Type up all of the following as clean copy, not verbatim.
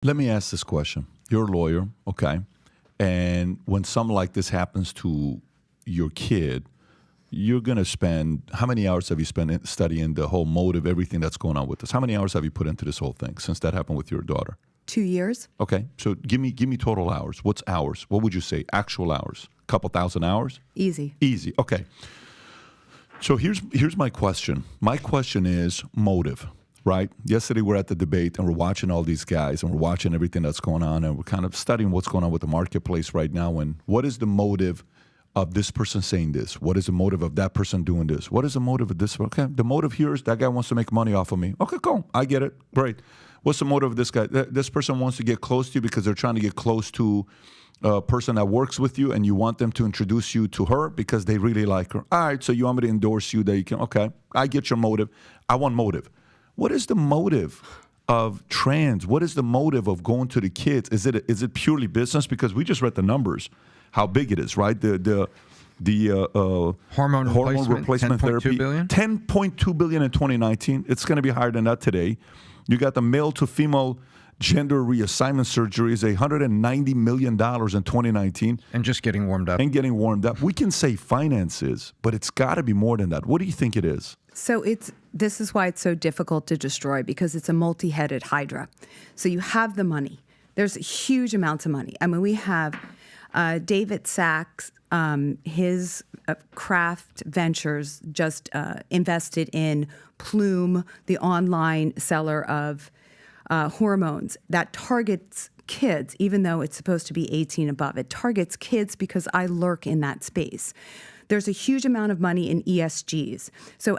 Let me ask this question. You're a lawyer, okay? And when something like this happens to your kid, you're going to spend, how many hours have you spent studying the whole motive, everything that's going on with this? How many hours have you put into this whole thing since that happened with your daughter? 2 years. Okay, so give me total hours. What's hours? What would you say? Actual hours? A couple thousand hours? Easy. Easy, okay. So here's my question. My question is motive, right? Yesterday we're at the debate and we're watching all these guys and we're watching everything that's going on and we're kind of studying what's going on with the marketplace right now and what is the motive of this person saying this? What is the motive of that person doing this? What is the motive of this? Okay, the motive here is that guy wants to make money off of me. Okay, cool. I get it. Great. What's the motive of this guy? This person wants to get close to you because they're trying to get close to a person that works with you and you want them to introduce you to her because they really like her. All right, so you want me to endorse you that you can, okay, I get your motive. I want motive. What is the motive of trans? What is the motive of going to the kids? Is it purely business? Because we just read the numbers, how big it is, right? The hormone replacement therapy, 10.2 billion? 10.2 billion in 2019. It's going to be higher than that today. You got the male to female gender reassignment surgery is $190 million in 2019. And just getting warmed up. We can say finances, but it's got to be more than that. What do you think it is? So this is why it's so difficult to destroy, because it's a multi-headed hydra. So you have the money. There's huge amounts of money. I mean, we have David Sachs, his Kraft Ventures just invested in Plume, the online seller of hormones that targets kids, even though it's supposed to be 18 above. It targets kids because I lurk in that space. There's a huge amount of money in ESGs. So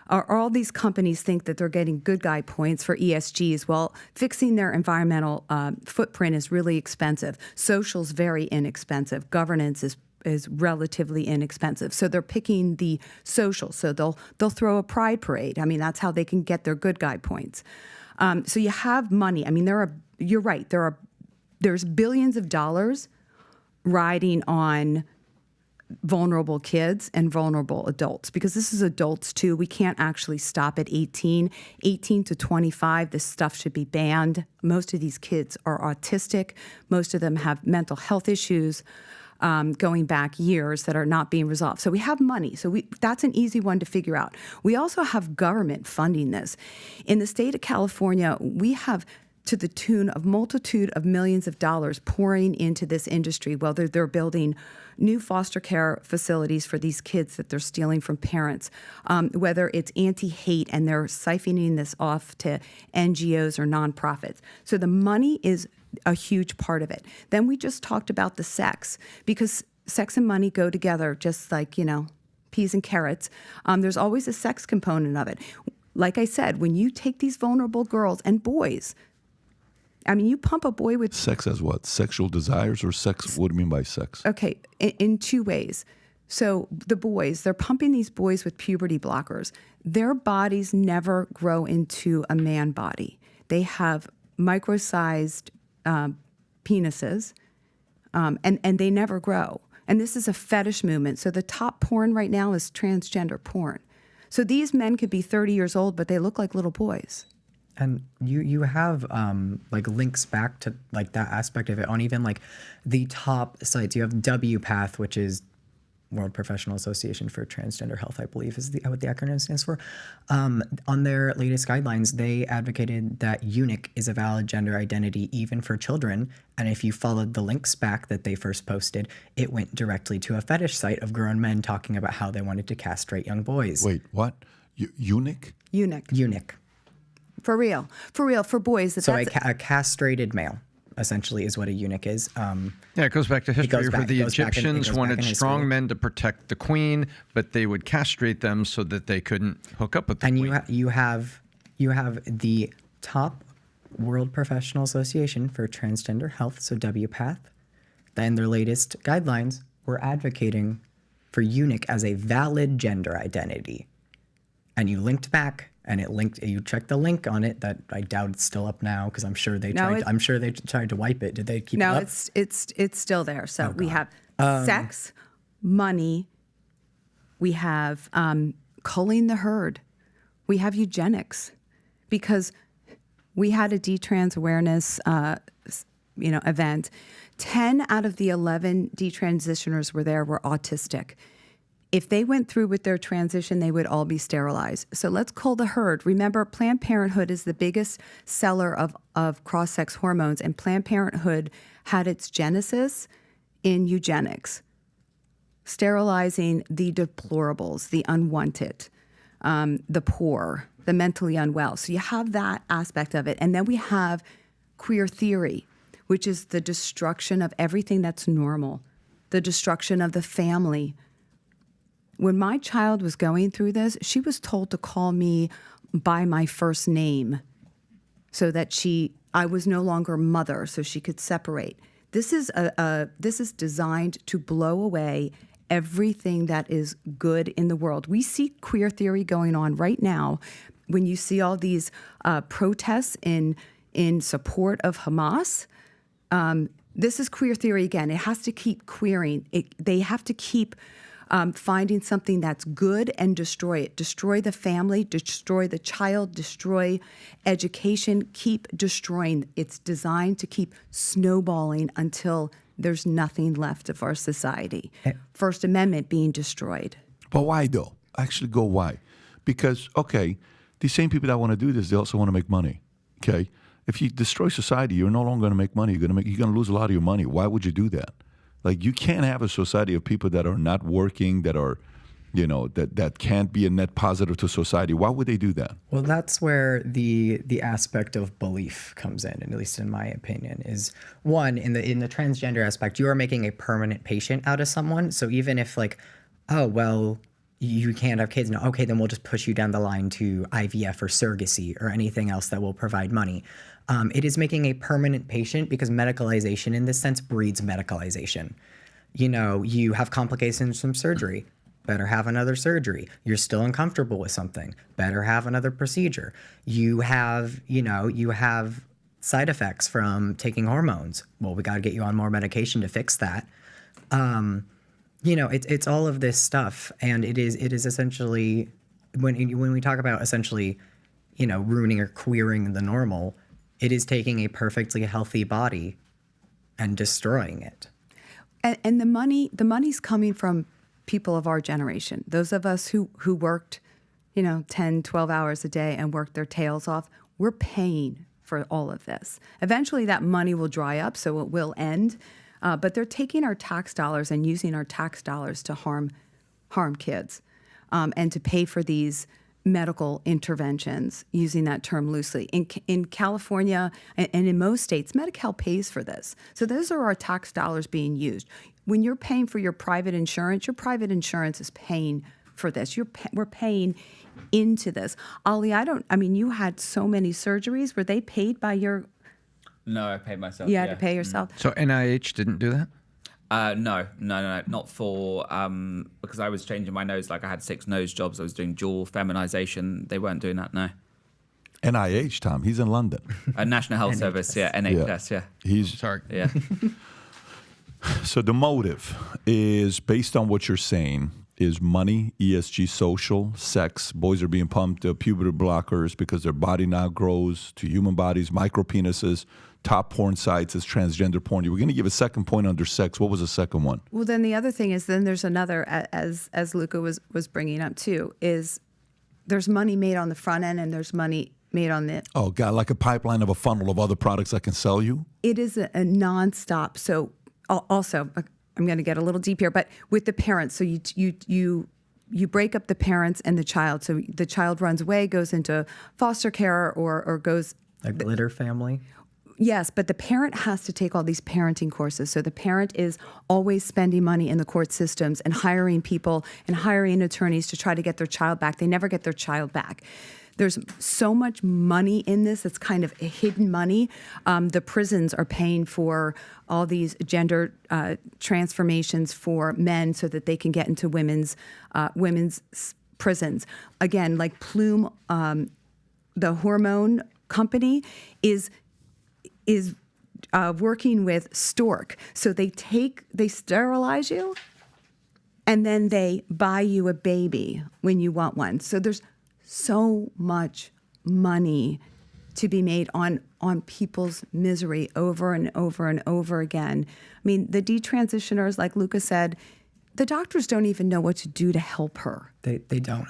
all these companies think that they're getting good guy points for ESGs. Well, fixing their environmental footprint is really expensive. Social's very inexpensive. Governance is relatively inexpensive. So they're picking the social. So they'll throw a pride parade. I mean, that's how they can get their good guy points. So you have money. I mean, you're right. There's billions of dollars riding on vulnerable kids and vulnerable adults, because this is adults too. We can't actually stop at 18 to 25. This stuff should be banned. Most of these kids are autistic. Most of them have mental health issues going back years that are not being resolved. So we have money. So that's an easy one to figure out. We also have government funding this. In the state of California, we have to the tune of multitude of millions of dollars pouring into this industry, whether they're building new foster care facilities for these kids that they're stealing from parents, whether it's anti-hate and they're siphoning this off to NGOs or nonprofits. So the money is a huge part of it. Then we just talked about the sex, because sex and money go together just like, peas and carrots. There's always a sex component of it. Like I said, when you take these vulnerable girls and boys, I mean, you pump a boy with... Sex as what? Sexual desires or sex? What do you mean by sex? Okay, in two ways. So the boys, they're pumping these boys with puberty blockers. Their bodies never grow into a man body. They have micro-sized penises, and they never grow. And this is a fetish movement. So the top porn right now is transgender porn. So these men could be 30 years old, but they look like little boys. And you have links back to that aspect of it on even the top sites. You have WPATH, which is World Professional Association for Transgender Health, I believe is what the acronym stands for. On their latest guidelines, they advocated that eunuch is a valid gender identity even for children. And if you followed the links back that they first posted, it went directly to a fetish site of grown men talking about how they wanted to castrate young boys. Wait, what? Eunuch? Eunuch. For real, for boys. So a castrated male, essentially, is what a eunuch is. It goes back to history where the Egyptians wanted strong men to protect the queen, but they would castrate them so that they couldn't hook up with the queen. And you have the top World Professional Association for Transgender Health, so WPATH. Then their latest guidelines were advocating for eunuch as a valid gender identity. And you linked back. And you checked the link on it that I doubt it's still up now, because I'm sure they tried to wipe it. Did they keep it up? No, it's still there. So we have sex, money, we have culling the herd, we have eugenics, because We had a detrans awareness, event. 10 out of the 11 detransitioners were autistic. If they went through with their transition, they would all be sterilized. So let's cull the herd. Remember, Planned Parenthood is the biggest seller of cross-sex hormones, and Planned Parenthood had its genesis in eugenics, sterilizing the deplorables, the unwanted, the poor, the mentally unwell. So you have that aspect of it. And then we have queer theory, which is the destruction of everything that's normal, the destruction of the family. When my child was going through this, she was told to call me by my first name so that I was no longer mother, so she could separate. This is designed to blow away everything that is good in the world. We see queer theory going on right now. When you see all these protests in support of Hamas, this is queer theory again. It has to keep queering. They have to keep finding something that's good and destroy it. Destroy the family, destroy the child, destroy education, keep destroying. It's designed to keep snowballing until there's nothing left of our society. First Amendment being destroyed. But why though? Actually go why? Because, okay, these same people that want to do this, they also want to make money, okay? If you destroy society, you're no longer going to make money. You're going to lose a lot of your money. Why would you do that? Like, you can't have a society of people that are not working, that are, that can't be a net positive to society. Why would they do that? Well, that's where the aspect of belief comes in, and at least in my opinion, is one, in the transgender aspect, you are making a permanent patient out of someone. So even if you can't have kids, no, okay, then we'll just push you down the line to IVF or surrogacy or anything else that will provide money. It is making a permanent patient because medicalization in this sense breeds medicalization. You have complications from surgery, better have another surgery. You're still uncomfortable with something, better have another procedure. You have side effects from taking hormones. Well, we got to get you on more medication to fix that. It's all of this stuff, and it is essentially when we talk about essentially, ruining or queering the normal, it is taking a perfectly healthy body and destroying it. And the money's coming from people of our generation. Those of us who worked, 10, 12 hours a day and worked their tails off, we're paying for all of this. Eventually that money will dry up, so it will end. But they're taking our tax dollars and using our tax dollars to harm kids and to pay for these medical interventions, using that term loosely. In California and in most states, Medi-Cal pays for this. So those are our tax dollars being used. When you're paying for your private insurance is paying for this. We're paying into this. Oli, you had so many surgeries. Were they paid by your... No, I paid myself. You had to pay yourself? So NIH didn't do that? No, not for, because I was changing my nose, like I had 6 nose jobs. I was doing dual feminization. They weren't doing that, no. NIH, Tom, he's in London. National Health Service, NHS, yeah. Sorry. Yeah. So the motive is, based on what you're saying, is money, ESG, social, sex. Boys are being pumped puberty blockers because their body now grows to human bodies, micro penises. Top porn sites is transgender porn. You were going to give a second point under sex. What was the second one? Well, then the other thing is, then there's another, as Luka was bringing up too, is there's money made on the front end and there's money made on the... Oh, God, like a pipeline of a funnel of other products I can sell you? It is a nonstop. So also, I'm going to get a little deep here, but with the parents, so you break up the parents and the child. So the child runs away, goes into foster care or goes... A glitter family? Yes, but the parent has to take all these parenting courses. So the parent is always spending money in the court systems and hiring people and hiring attorneys to try to get their child back. They never get their child back. There's so much money in this. It's kind of hidden money. The prisons are paying for all these gender transformations for men so that they can get into women's prisons. Again, like Plume, the hormone company is working with Stork. So they sterilize you, and then they buy you a baby when you want one. So there's so much money to be made on people's misery over and over and over again. I mean, the detransitioners, like Luka said, the doctors don't even know what to do to help her. They don't.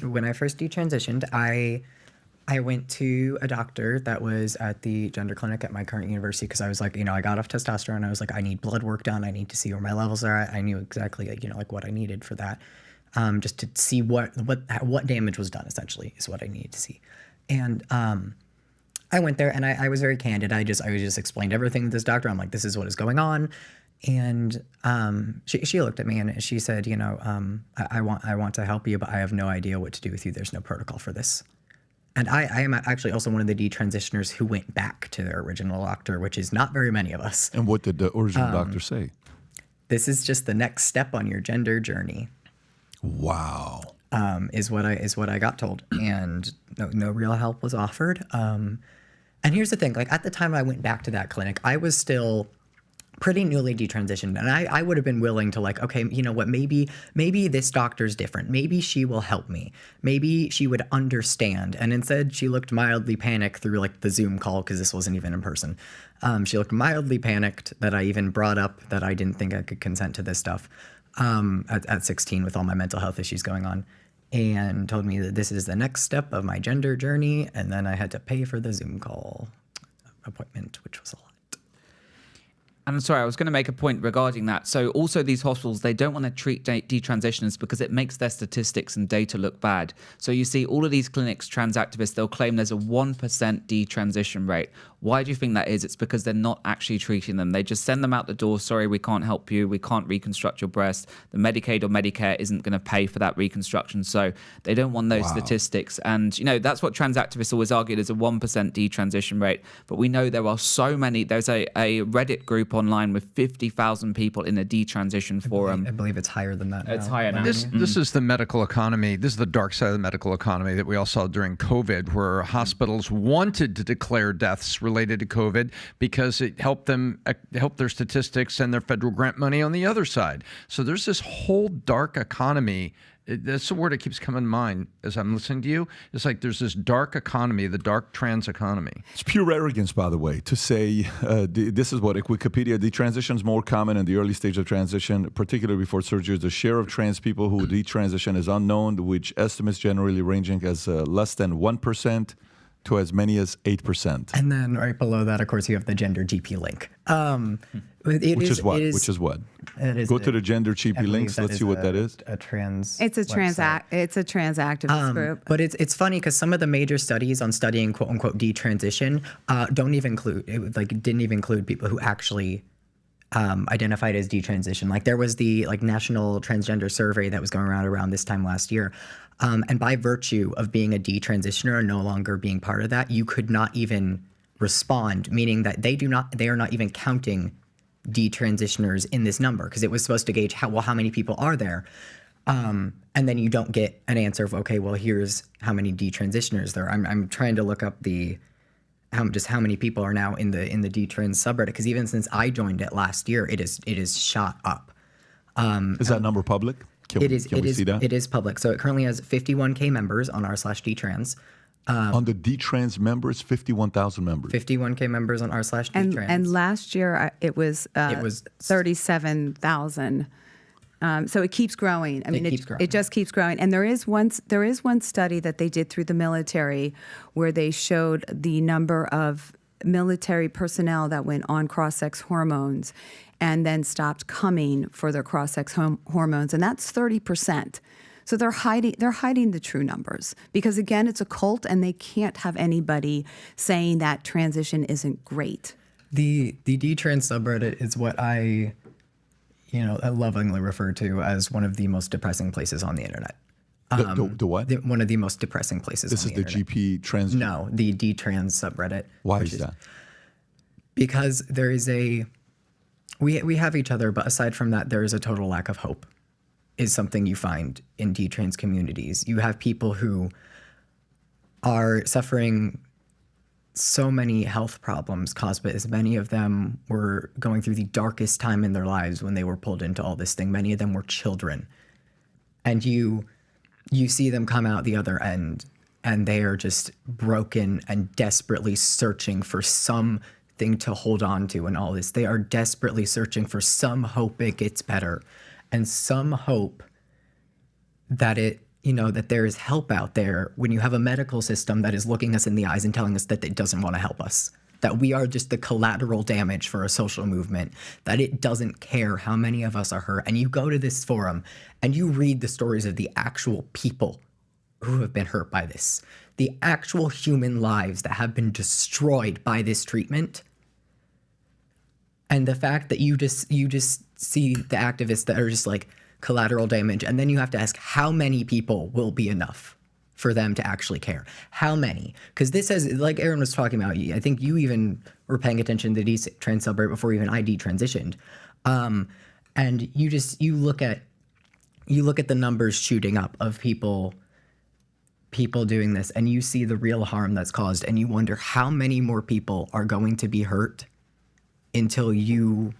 When I first detransitioned, I went to a doctor that was at the gender clinic at my current university because I was like, I got off testosterone. I was like, I need blood work done. I need to see where my levels are at. I knew exactly, like what I needed for that, just to see what damage was done. Essentially, is what I needed to see. And I went there and I was very candid. I just explained everything to this doctor. I'm like, this is what is going on. And she looked at me and she said, I want to help you, but I have no idea what to do with you. There's no protocol for this. And I am actually also one of the detransitioners who went back to their original doctor, which is not very many of us. And what did the original doctor say? This is just the next step on your gender journey. Wow. Is what I got told, and no real help was offered. And here's the thing: like at the time I went back to that clinic, I was still pretty newly detransitioned, and I would have been willing to like, okay, you know what, maybe this doctor's different. Maybe she will help me. Maybe she would understand. And instead, she looked mildly panicked through like the Zoom call because this wasn't even in person. She looked mildly panicked that I even brought up that I didn't think I could consent to this stuff at 16 with all my mental health issues going on, and told me that this is the next step of my gender journey, and then I had to pay for the Zoom call appointment, which was a lot. I'm sorry, I was going to make a point regarding that. So also these hospitals, they don't want to treat detransitioners because it makes their statistics and data look bad. So you see all of these clinics, trans activists, they'll claim there's a 1% detransition rate. Why do you think that is? It's because they're not actually treating them. They just send them out the door. Sorry, we can't help you. We can't reconstruct your breast. The Medicaid or Medicare isn't going to pay for that reconstruction. So they don't want those statistics. And, that's what trans activists always argue. There's a 1% detransition rate. But we know there are so many. There's a Reddit group online with 50,000 people in a detransition forum. I believe it's higher than that now. It's higher now. This is the medical economy. This is the dark side of the medical economy that we all saw during COVID, where hospitals wanted to declare deaths related to COVID because it helped their statistics and their federal grant money on the other side. So there's this whole dark economy. That's the word that keeps coming to mind as I'm listening to you. It's like there's this dark economy, the dark trans economy. It's pure arrogance, by the way, to say this is what Wikipedia, detransition is more common in the early stage of transition, particularly before surgery. The share of trans people who detransition is unknown, which estimates generally ranging as less than 1% to as many as 8%. And then right below that, of course, you have the gender GP link. Which is what? Go to the gender GP links. Let's see what that is. A trans. It's a trans activist group. But it's funny because some of the major studies on studying quote unquote detransition didn't even include people who actually identified as detransition. Like there was the national transgender survey that was going around this time last year. And by virtue of being a detransitioner and no longer being part of that, you could not even respond, meaning that they are not even counting detransitioners in this number because it was supposed to gauge how many people are there. And then you don't get an answer of, okay, well, here's how many detransitioners there are. I'm trying to look up how many people are now in the detrans subreddit, because even since I joined it last year, it is shot up. Is that number public? Can we see that? It is public. So it currently has 51K members on r/detrans. On the detrans members, 51,000 members. 51K members on r/detrans. And last year it was 37,000. So it keeps growing. I mean, it just keeps growing. And there is one study that they did through the military where they showed the number of military personnel that went on cross-sex hormones and then stopped coming for their cross-sex hormones, and that's 30%. So they're hiding the true numbers because, again, it's a cult, and they can't have anybody saying that transition isn't great. The detrans subreddit is what I lovingly refer to as one of the most depressing places on the internet. The what? One of the most depressing places on the internet. This is the GP trans? No, the detrans subreddit. Why is that? Because there is we have each other, but aside from that, there is a total lack of hope is something you find in detrans communities. You have people who are suffering so many health problems caused by this. Many of them were going through the darkest time in their lives when they were pulled into all this thing. Many of them were children. And you see them come out the other end and they are just broken and desperately searching for something to hold on to in all this. They are desperately searching for some hope it gets better, and some hope that that there is help out there when you have a medical system that is looking us in the eyes and telling us that it doesn't want to help us, that we are just the collateral damage for a social movement, that it doesn't care how many of us are hurt. And you go to this forum and you read the stories of the actual people who have been hurt by this, the actual human lives that have been destroyed by this treatment. And the fact that you just see the activists that are just like collateral damage, and then you have to ask how many people will be enough for them to actually care. How many? Because this has, like Erin was talking about, I think you even were paying attention to trans celebrate before even I detransitioned. And you look at the numbers shooting up of people doing this, and you see the real harm that's caused, and you wonder how many more people are going to be hurt until you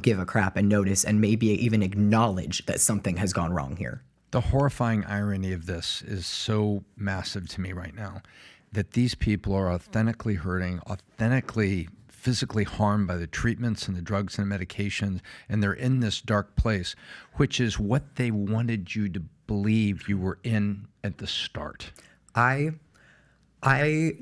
give a crap and notice and maybe even acknowledge that something has gone wrong here. The horrifying irony of this is so massive to me right now, that these people are authentically hurting, authentically physically harmed by the treatments and the drugs and the medications, and they're in this dark place, which is what they wanted you to believe you were in at the start. I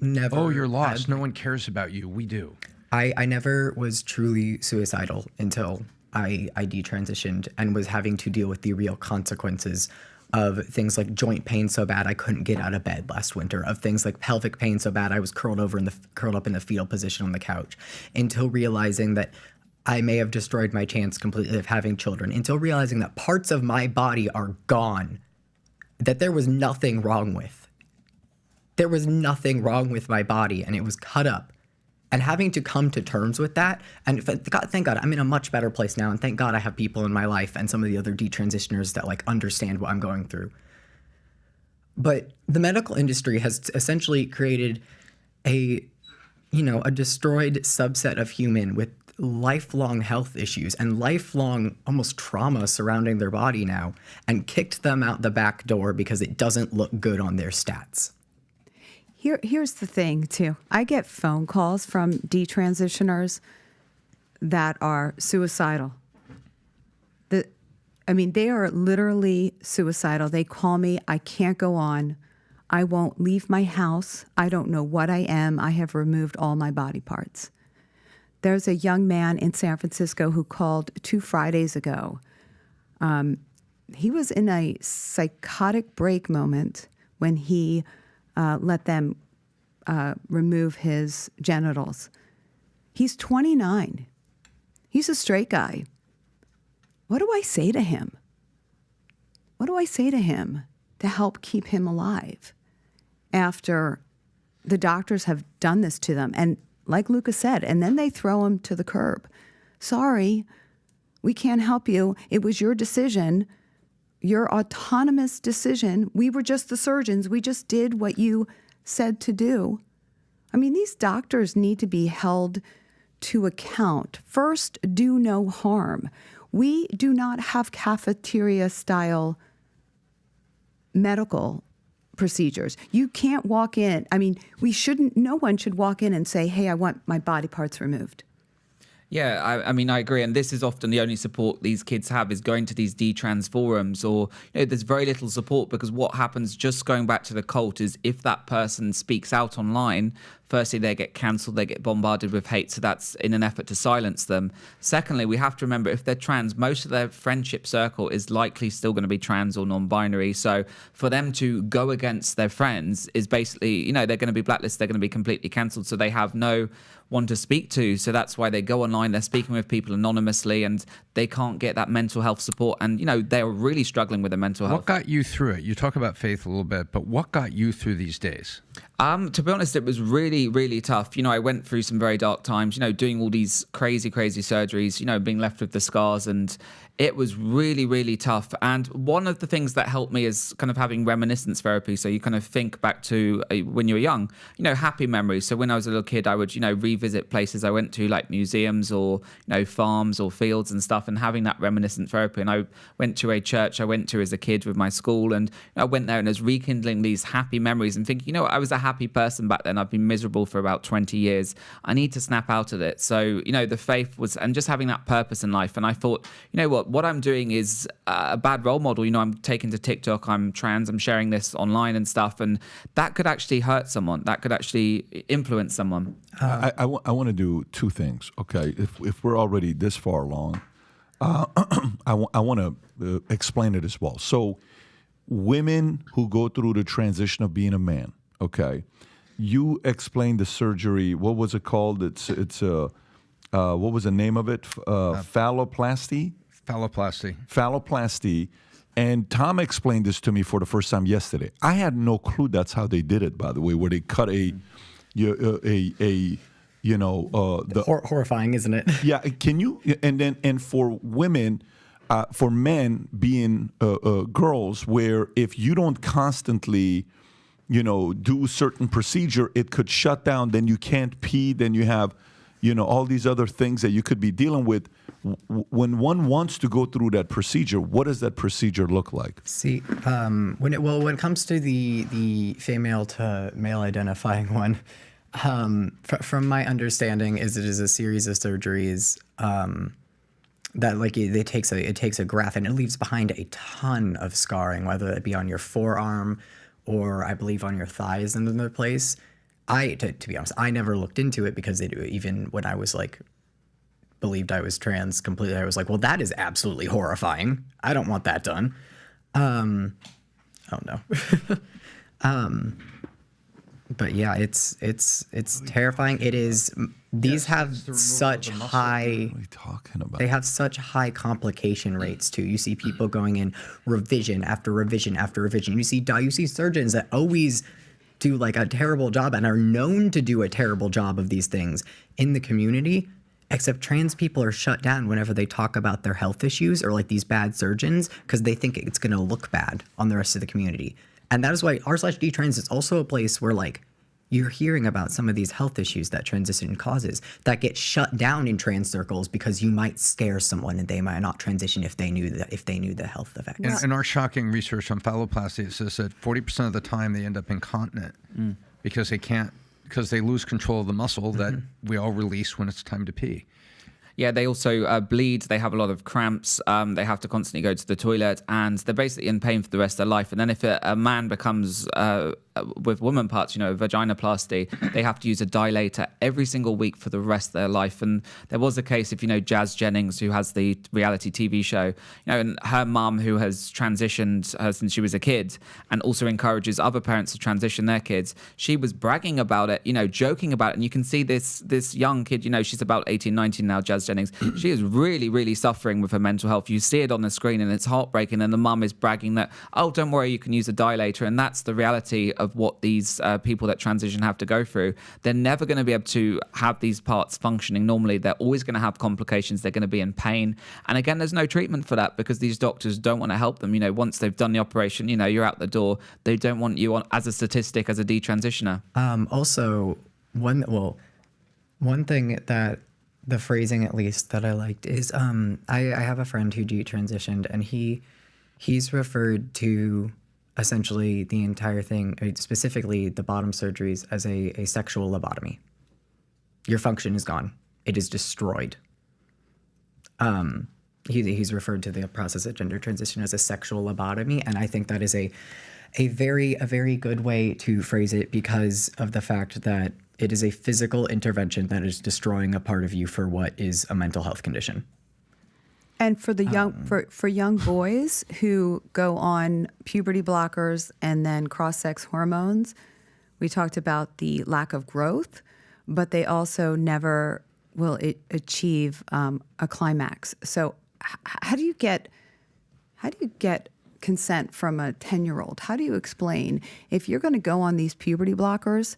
never... Oh, you're lost. No one cares about you. We do. I never was truly suicidal until I detransitioned and was having to deal with the real consequences of things like joint pain so bad I couldn't get out of bed last winter, of things like pelvic pain so bad I was curled up in the fetal position on the couch, until realizing that I may have destroyed my chance completely of having children, until realizing that parts of my body are gone, that there was nothing wrong with. There was nothing wrong with my body, and it was cut up. And having to come to terms with that, and thank God, I'm in a much better place now, and thank God I have people in my life and some of the other detransitioners that like understand what I'm going through. But the medical industry has essentially created a destroyed subset of human with lifelong health issues and lifelong almost trauma surrounding their body now, and kicked them out the back door because it doesn't look good on their stats. Here's the thing, too. I get phone calls from detransitioners that are suicidal. They are literally suicidal. They call me, I can't go on. I won't leave my house. I don't know what I am. I have removed all my body parts. There's a young man in San Francisco who called 2 Fridays ago. He was in a psychotic break moment when he let them remove his genitals. He's 29. He's a straight guy. What do I say to him? What do I say to him to help keep him alive after the doctors have done this to them? And like Luka said, and then they throw him to the curb. Sorry, we can't help you. It was your decision. Your autonomous decision. We were just the surgeons. We just did what you said to do. These doctors need to be held to account. First, do no harm. We do not have cafeteria-style medical procedures. You can't walk in. No one should walk in and say, hey, I want my body parts removed. Yeah, I agree. And this is often the only support these kids have, is going to these detrans forums, or there's very little support, because what happens, just going back to the cult, is if that person speaks out online, firstly, they get cancelled, they get bombarded with hate. So that's in an effort to silence them. Secondly, we have to remember, if they're trans, most of their friendship circle is likely still going to be trans or non-binary. So for them to go against their friends is basically, they're going to be blacklisted, they're going to be completely cancelled. So they have no one to speak to. So that's why they go online, they're speaking with people anonymously, and they can't get that mental health support. And, they're really struggling with their mental health. What got you through it? You talk about faith a little bit, but what got you through these days? To be honest, it was really, really tough. I went through some very dark times, doing all these crazy, crazy surgeries, being left with the scars, and it was really, really tough. And one of the things that helped me is kind of having reminiscence therapy. So you kind of think back to when you were young, happy memories. So when I was a little kid, I would, revisit places I went to, like museums or, farms or fields and stuff, and having that reminiscent therapy. And I went to a church I went to as a kid with my school, and I went there and I was rekindling these happy memories and thinking, I was a happy person back then. I've been miserable for about 20 years. I need to snap out of it. So, the faith was, and just having that purpose in life. And I thought, what I'm doing is a bad role model. I'm taking to TikTok, I'm trans, I'm sharing this online and stuff. And that could actually hurt someone. That could actually influence someone. I want to do two things. Okay. If we're already this far along, I want to explain it as well. So women who go through the transition of being a man, okay, you explained the surgery. What was it called? It's what was the name of it? Phalloplasty? Phalloplasty. And Tom explained this to me for the first time yesterday. I had no clue that's how they did it, by the way, where they cut horrifying, isn't it? Yeah. Can you, and for women, for men being girls, where if you don't constantly, do certain procedure, it could shut down, then you can't pee, then you have, all these other things that you could be dealing with. When one wants to go through that procedure, what does that procedure look like? See, when it comes to the female to male identifying one, from my understanding, it is a series of surgeries that it takes a graft and it leaves behind a ton of scarring, whether it be on your forearm or I believe on your thighs in another place. To be honest, I never looked into it because even when I was believed I was trans completely, I was like, well, that is absolutely horrifying. I don't want that done. Oh no. But yeah, it's terrifying. It is. These have such high. What are you talking about? They have such high complication rates too. You see people going in revision after revision after revision. You see surgeons that always do a terrible job and are known to do a terrible job of these things in the community. Except trans people are shut down whenever they talk about their health issues or these bad surgeons because they think it's going to look bad on the rest of the community. And that is why r/detrans is also a place where you're hearing about some of these health issues that transition causes that get shut down in trans circles because you might scare someone and they might not transition if they knew the health effects. In our shocking research on phalloplasty, it says that 40% of the time they end up incontinent because they lose control of the muscle that we all release when it's time to pee. Yeah, they also bleed. They have a lot of cramps. They have to constantly go to the toilet, and they're basically in pain for the rest of their life. And then if a man becomes with woman parts, vaginoplasty, they have to use a dilator every single week for the rest of their life. And there was a case of, Jazz Jennings, who has the reality TV show, and her mum, who has transitioned since she was a kid and also encourages other parents to transition their kids. She was bragging about it, joking about it. And you can see this young kid, she's about 18, 19 now, Jazz Jennings. She is really, really suffering with her mental health. You see it on the screen and it's heartbreaking. And the mum is bragging that, oh, don't worry, you can use a dilator. And that's the reality of what these people that transition have to go through. They're never going to be able to have these parts functioning normally. They're always going to have complications. They're going to be in pain. And again, there's no treatment for that because these doctors don't want to help them. Once they've done the operation, you're out the door. They don't want you on as a statistic, as a detransitioner. Also, one thing that the phrasing, at least, that I liked is I have a friend who detransitioned, and he's referred to essentially the entire thing, specifically the bottom surgeries, as a sexual lobotomy. Your function is gone. It is destroyed. He's referred to the process of gender transition as a sexual lobotomy, and I think that is a very good way to phrase it because of the fact that it is a physical intervention that is destroying a part of you for what is a mental health condition. And for the for young boys who go on puberty blockers and then cross-sex hormones, we talked about the lack of growth, but they also never will achieve a climax. So how do you get consent from a 10-year-old? How do you explain if you're going to go on these puberty blockers,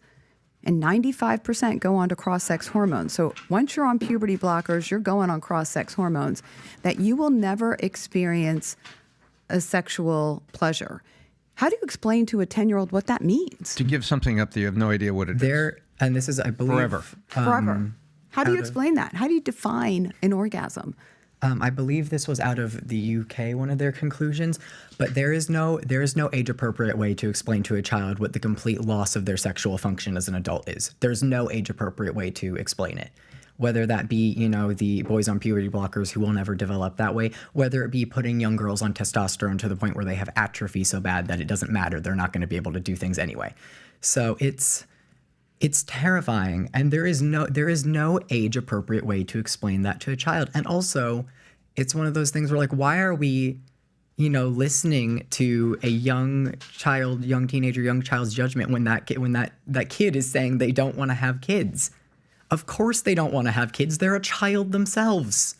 and 95% go on to cross-sex hormones? So once you're on puberty blockers, you're going on cross-sex hormones, that you will never experience a sexual pleasure. How do you explain to a 10-year-old what that means? To give something up that you have no idea what it is. And this is, I believe, Forever. Forever. How do you explain that? How do you define an orgasm? I believe this was out of the UK, one of their conclusions, but there is no age appropriate way to explain to a child what the complete loss of their sexual function as an adult is. There's no age appropriate way to explain it. Whether that be, the boys on puberty blockers who will never develop that way, whether it be putting young girls on testosterone to the point where they have atrophy so bad that it doesn't matter, they're not going to be able to do things anyway. So it's terrifying, and there is no age appropriate way to explain that to a child. And also, it's one of those things where, like, why are we, listening to a young teenager, young child's judgment when that kid is saying they don't want to have kids? Of course they don't want to have kids. They're a child themselves.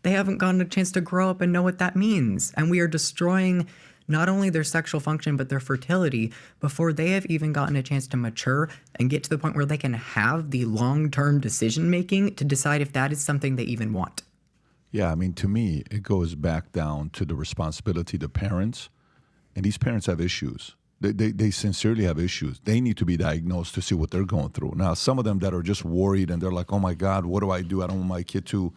They haven't gotten a chance to grow up and know what that means. And we are destroying not only their sexual function, but their fertility before they have even gotten a chance to mature and get to the point where they can have the long-term decision-making to decide if that is something they even want. Yeah, I mean, to me, it goes back down to the responsibility of the parents. And these parents have issues. They sincerely have issues. They need to be diagnosed to see what they're going through. Now, some of them that are just worried and they're like, oh, my God, what do I do? I don't want my kid to,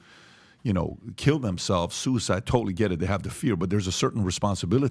kill themselves, suicide, totally get it. They have the fear. But there's a certain responsibility